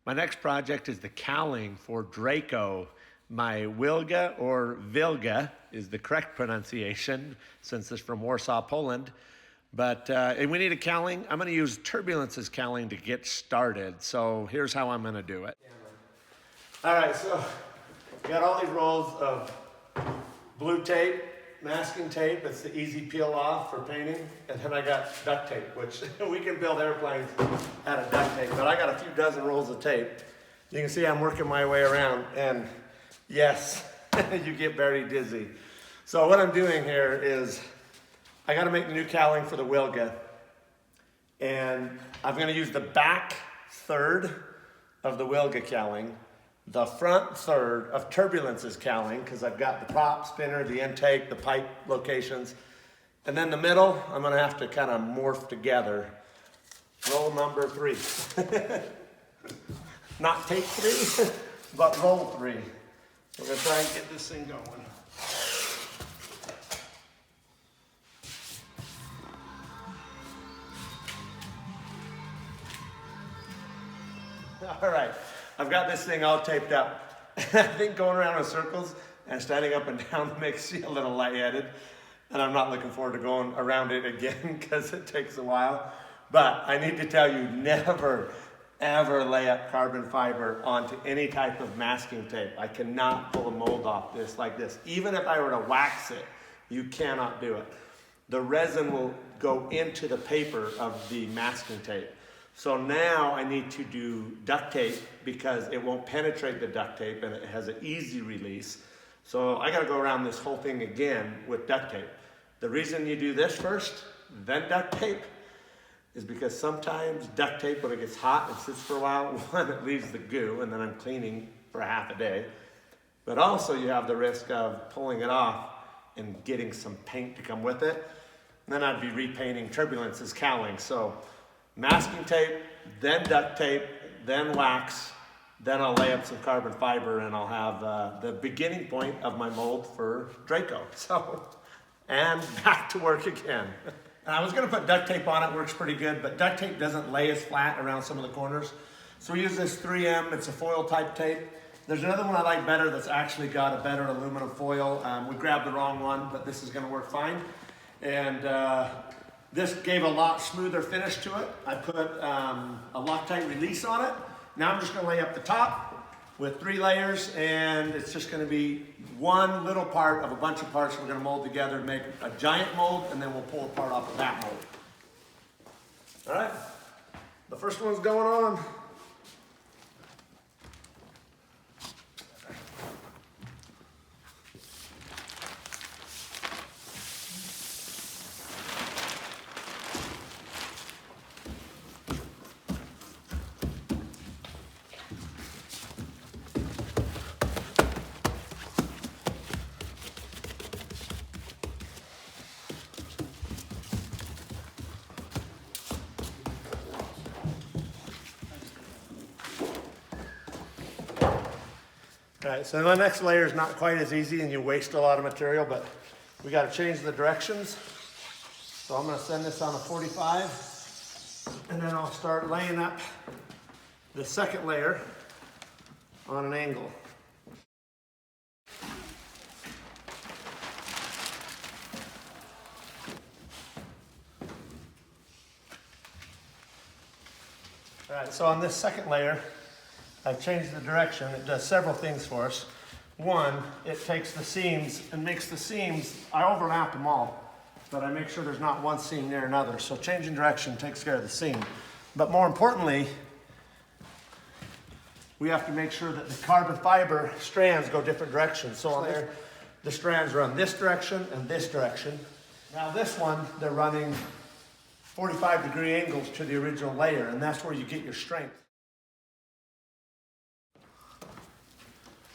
My next project is the cowling for DRACO. My Wilga or Wilga is the correct pronunciation since it's from Warsaw, Poland. But and we need a cowling. I'm going to use Turbulence's cowling to get started. So here's how I'm going to do it. All right, so got all these rolls of blue tape, masking tape. It's the easy peel off for painting. And then I got duct tape, which we can build airplanes out of duct tape. But I got a few dozen rolls of tape. You can see I'm working my way around. And yes, you get very dizzy. So what I'm doing here is I got to make the new cowling for the Wilga. And I'm going to use the back third of the Wilga cowling, the front third of Turbulence's cowling, because I've got the prop, spinner, the intake, the pipe locations. And then the middle, I'm going to have to kind of morph together. Roll number 3. Not take 3, but roll 3. We're going to try and get this thing going. All right, I've got this thing all taped up. I think going around in circles and standing up and down makes you a little lightheaded. And I'm not looking forward to going around it again because it takes a while. But I need to tell you, never, ever lay up carbon fiber onto any type of masking tape. I cannot pull a mold off this like this. Even if I were to wax it, you cannot do it. The resin will go into the paper of the masking tape. So now I need to do duct tape because it won't penetrate the duct tape and it has an easy release. So I got to go around this whole thing again with duct tape. The reason you do this first, then duct tape, is because sometimes duct tape, when it gets hot and sits for a while, one, it leaves the goo, and then I'm cleaning for half a day. But also you have the risk of pulling it off and getting some paint to come with it. And then I'd be repainting Turbulence's cowling. So masking tape, then duct tape, then wax, then I'll lay up some carbon fiber and I'll have the beginning point of my mold for DRACO. So, and back to work again. And I was gonna put duct tape on it, works pretty good, but duct tape doesn't lay as flat around some of the corners. So we use this 3M, it's a foil type tape. There's another one I like better that's actually got a better aluminum foil. We grabbed the wrong one, but this is gonna work fine. And this gave a lot smoother finish to it. I put a Loctite release on it. Now I'm just gonna lay up the top with 3 layers, and it's just gonna be one little part of a bunch of parts we're gonna mold together to make a giant mold, and then we'll pull a part off of that mold. All right, the first one's going on. All right, so the next layer is not quite as easy and you waste a lot of material, but we got to change the directions. So I'm going to send this on a 45, and then I'll start laying up the second layer on an angle. All right, so on this second layer, I've changed the direction. It does several things for us. One, it takes the seams and makes the seams, I overlap them all, but I make sure there's not one seam near another. So changing direction takes care of the seam. But more importantly, we have to make sure that the carbon fiber strands go different directions. So on there, the strands run this direction and this direction. Now this one, they're running 45-degree angles to the original layer, and that's where you get your strength.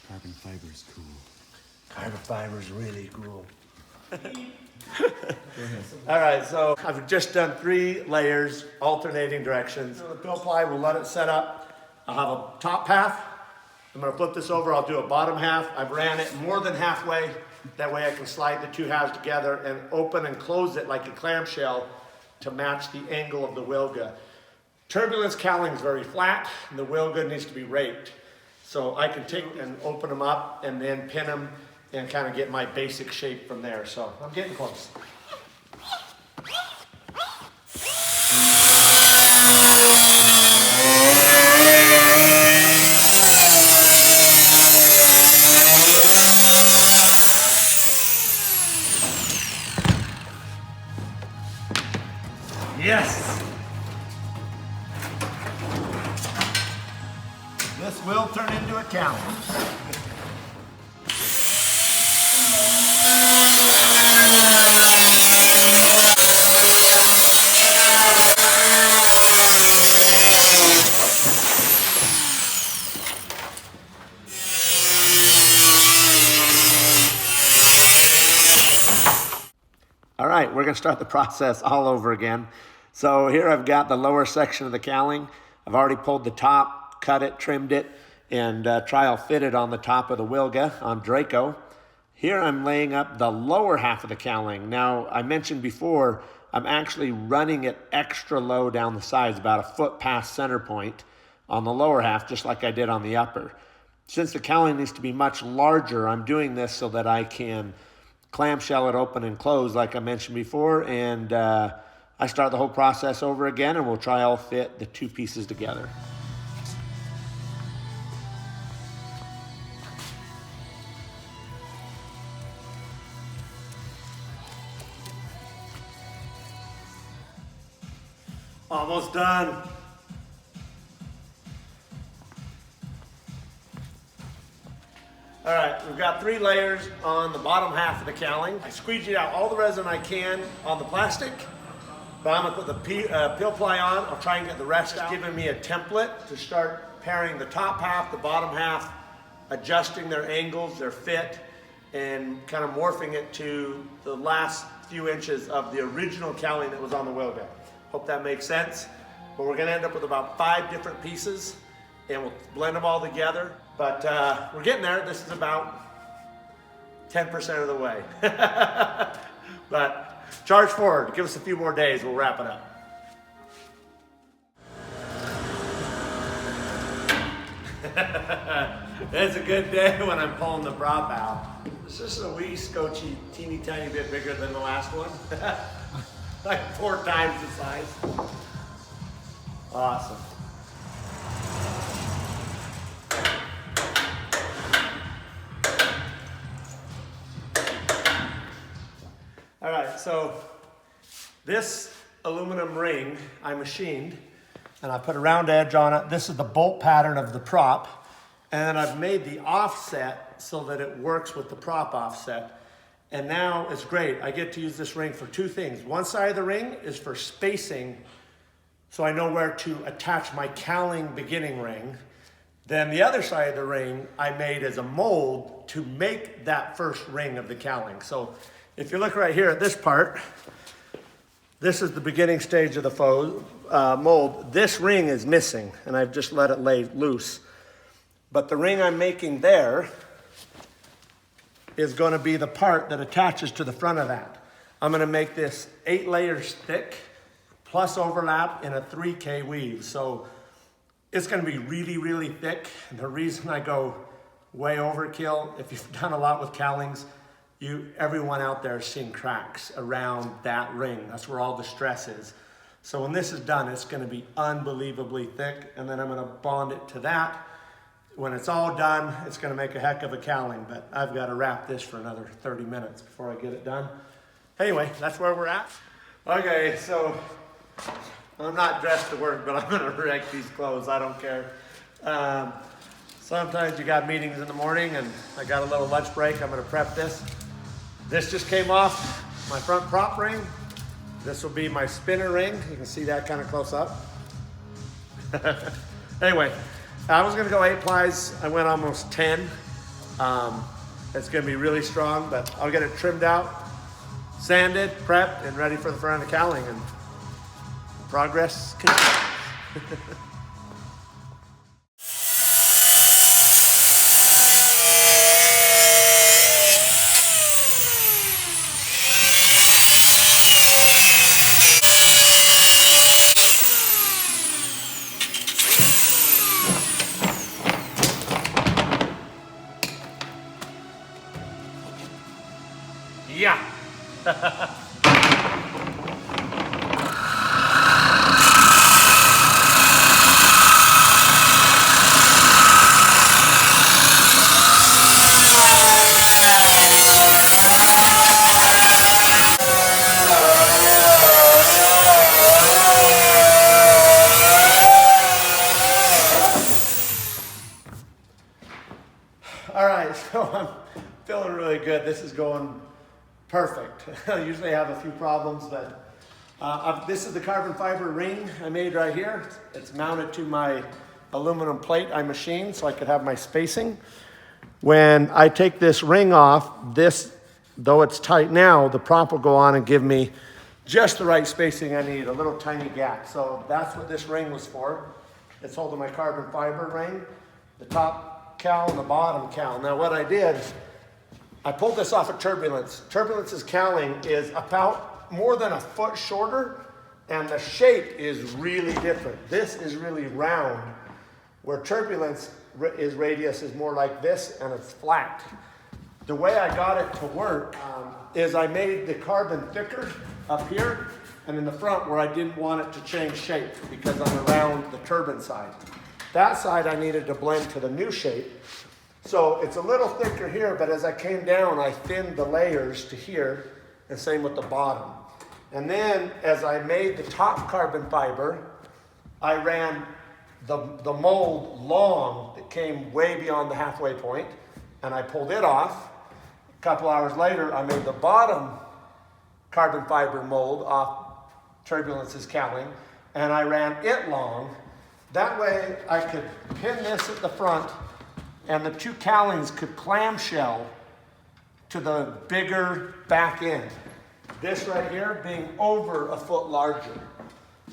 Carbon fiber is cool. Carbon fiber is really cool. All right, so I've just done 3 layers, alternating directions. The pill ply, we'll let it set up. I'll have a top half. I'm gonna flip this over, I'll do a bottom half. I've ran it more than halfway. That way I can slide the 2 halves together and open and close it like a clamshell to match the angle of the Wilga. Turbulence cowling is very flat, and the Wilga needs to be raked. So I can take and open them up and then pin them and kind of get my basic shape from there. So I'm getting close. Yes! This will turn into a cowling. All right, we're gonna start the process all over again. So here I've got the lower section of the cowling. I've already pulled the top, cut it, trimmed it, and trial fitted on the top of the Wilga on DRACO. Here I'm laying up the lower half of the cowling. Now, I mentioned before, I'm actually running it extra low down the sides, about a foot past center point on the lower half, just like I did on the upper. Since the cowling needs to be much larger, I'm doing this so that I can clamshell it open and close like I mentioned before, and I start the whole process over again, and we'll trial fit the two pieces together. Almost done. All right, we've got 3 layers on the bottom half of the cowling. I squeegeed out all the resin I can on the plastic, but I'm gonna put the peel ply on. I'll try and get the rest out. Giving me a template to start pairing the top half, the bottom half, adjusting their angles, their fit, and kind of morphing it to the last few inches of the original cowling that was on the Wilga. Hope that makes sense. But we're gonna end up with about 5 different pieces, and we'll blend them all together. But we're getting there. This is about 10% of the way. But charge forward. Give us a few more days. We'll wrap it up. It's a good day when I'm pulling the prop out. This is a wee scotchy, teeny tiny bit bigger than the last one. Like 4 times the size. Awesome. All right, so this aluminum ring I machined, and I put a round edge on it. This is the bolt pattern of the prop, and I've made the offset so that it works with the prop offset. And now it's great. I get to use this ring for 2 things. One side of the ring is for spacing, so I know where to attach my cowling beginning ring. Then the other side of the ring I made as a mold to make that first ring of the cowling. So if you look right here at this part, this is the beginning stage of the mold. This ring is missing, and I've just let it lay loose. But the ring I'm making there is going to be the part that attaches to the front of that. I'm going to make this 8 layers thick, plus overlap in a 3K weave. So it's going to be really, really thick. And the reason I go way overkill, if you've done a lot with cowlings, everyone out there is seeing cracks around that ring. That's where all the stress is. So when this is done, it's going to be unbelievably thick, and then I'm going to bond it to that. When it's all done, it's going to make a heck of a cowling, but I've got to wrap this for another 30 minutes before I get it done. Anyway, that's where we're at. Okay, so I'm not dressed to work, but I'm going to wreck these clothes. I don't care. Sometimes you got meetings in the morning, and I got a little lunch break. I'm going to prep this. This just came off my front prop ring. This will be my spinner ring. You can see that kind of close up. Anyway, I was gonna go 8 plies. I went almost 10. It's gonna be really strong, but I'll get it trimmed out, sanded, prepped, and ready for the front of the cowling, and progress continues. Yeah. All right, so I'm feeling really good. This is going perfect. I usually have a few problems, but this is the carbon fiber ring I made right here. It's mounted to my aluminum plate I machined so I could have my spacing. When I take this ring off, this, though it's tight now, the prop will go on and give me just the right spacing I need, a little tiny gap. So that's what this ring was for. It's holding my carbon fiber ring, the top cowl and the bottom cowl. Now what I did, I pulled this off of Turbulence. Turbulence's cowling is about more than a foot shorter, and the shape is really different. This is really round, where Turbulence radius is more like this, and it's flat. The way I got it to work is I made the carbon thicker up here, and in the front where I didn't want it to change shape because I'm around the turbine side. That side I needed to blend to the new shape. So it's a little thicker here, but as I came down, I thinned the layers to here, and same with the bottom. And then as I made the top carbon fiber, I ran the mold long that came way beyond the halfway point, and I pulled it off. A couple hours later, I made the bottom carbon fiber mold off Turbulence's cowling, and I ran it long. That way I could pin this at the front, and the two cowlings could clamshell to the bigger back end. This right here being over a foot larger.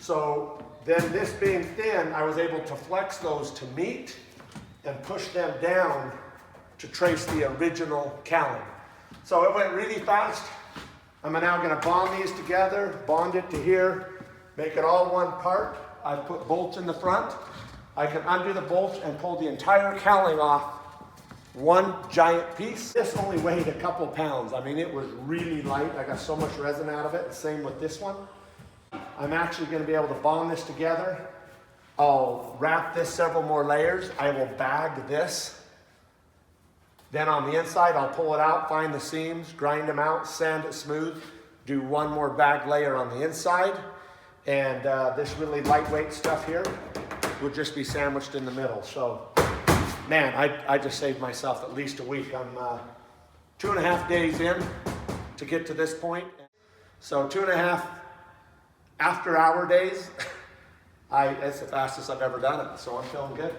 So then this being thin, I was able to flex those to meet and push them down to trace the original cowling. So it went really fast. I'm now gonna bond these together, bond it to here, make it all one part. I put bolts in the front. I can undo the bolts and pull the entire cowling off one giant piece. This only weighed a couple pounds. I mean, it was really light. I got so much resin out of it. Same with this one. I'm actually gonna be able to bond this together. I'll wrap this several more layers. I will bag this. Then on the inside, I'll pull it out, find the seams, grind them out, sand it smooth, do one more bag layer on the inside. And this really lightweight stuff here would just be sandwiched in the middle. So, man, I just saved myself at least a week. I'm 2.5 days in to get to this point. So 2.5 after-hour days, it's the fastest I've ever done it. So I'm feeling good.